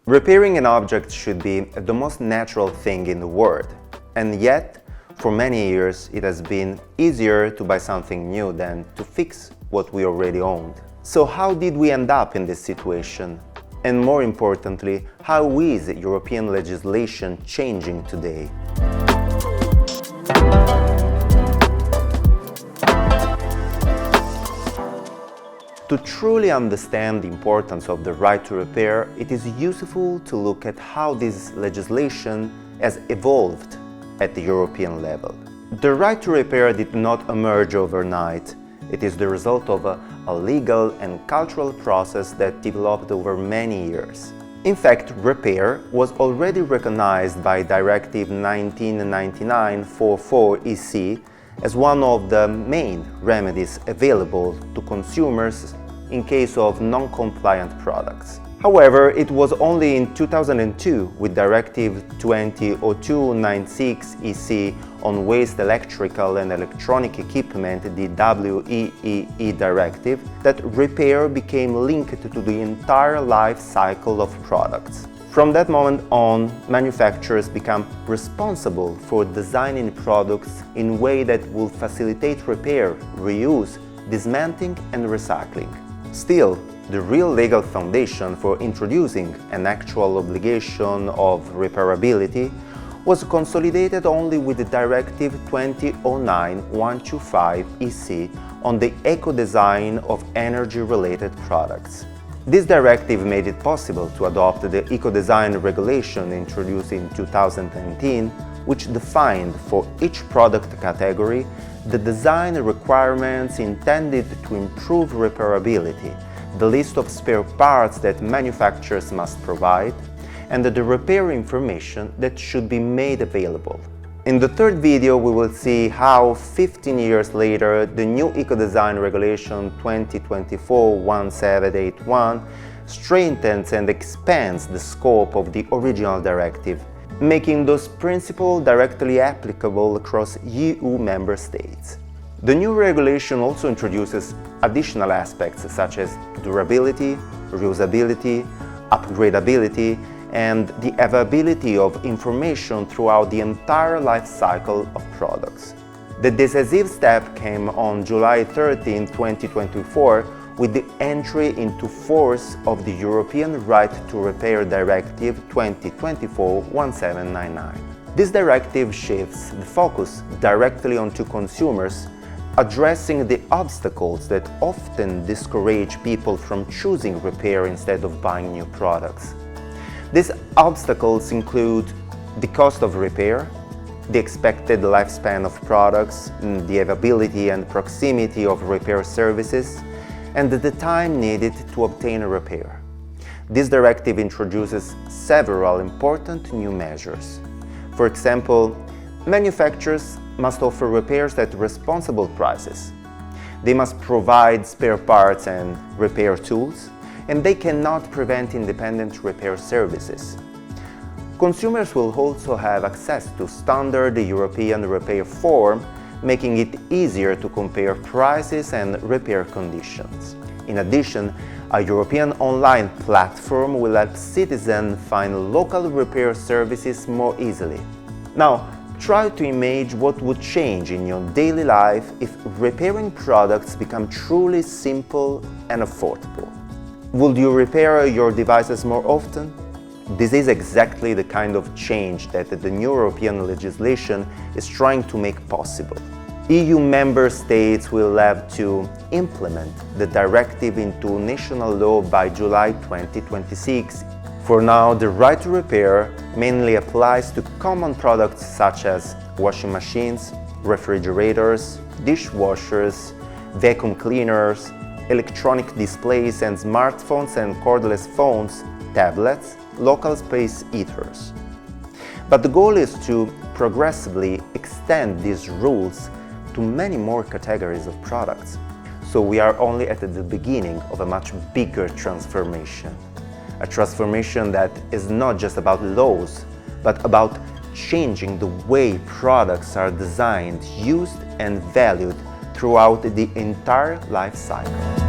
Repairing an object should be the most natural thing in the world, and yet, for many years, it has been easier to buy something new than to fix what we already owned. So how did we end up in this situation? And more importantly, how is European legislation changing today? To truly understand the importance of the right to repair, it is useful to look at how this legislation has evolved at the European level. The right to repair did not emerge overnight. It is the result of a legal and cultural process that developed over many years. In fact, repair was already recognized by Directive 1999/44 EC as one of the main remedies available to consumers in case of non-compliant products. However, it was only in 2002 with Directive 2002/96 EC on waste electrical and electronic equipment, the WEEE directive, that repair became linked to the entire life cycle of products. From that moment on, manufacturers become responsible for designing products in a way that will facilitate repair, reuse, dismantling and recycling. Still, the real legal foundation for introducing an actual obligation of repairability was consolidated only with the Directive 2009/125 EC on the ecodesign of energy-related products. This directive made it possible to adopt the ecodesign regulation introduced in 2010, which defined for each product category the design requirements intended to improve repairability, the list of spare parts that manufacturers must provide, and the repair information that should be made available. In the third video, we will see how 15 years later, the new Ecodesign Regulation 2024/1781 strengthens and expands the scope of the original directive, making those principles directly applicable across EU member states. The new regulation also introduces additional aspects such as durability, reusability, upgradability, and the availability of information throughout the entire life cycle of products. The decisive step came on July 13, 2024, with the entry into force of the European Right to Repair Directive 2024/1799. This directive shifts the focus directly onto consumers, addressing the obstacles that often discourage people from choosing repair instead of buying new products. These obstacles include the cost of repair, the expected lifespan of products, the availability and proximity of repair services, and the time needed to obtain a repair. This directive introduces several important new measures. For example, manufacturers must offer repairs at responsible prices. They must provide spare parts and repair tools, and they cannot prevent independent repair services. Consumers will also have access to standard European repair form, making it easier to compare prices and repair conditions. In addition, a European online platform will help citizens find local repair services more easily. Now, try to imagine what would change in your daily life if repairing products become truly simple and affordable. Would you repair your devices more often? This is exactly the kind of change that the new European legislation is trying to make possible. EU member states will have to implement the directive into national law by July 2026. For now, the right to repair mainly applies to common products such as washing machines, refrigerators, dishwashers, vacuum cleaners, electronic displays and smartphones and cordless phones, tablets, local space heaters. But the goal is to progressively extend these rules to many more categories of products. So we are only at the beginning of a much bigger transformation. A transformation that is not just about laws, but about changing the way products are designed, used and valued throughout the entire life cycle.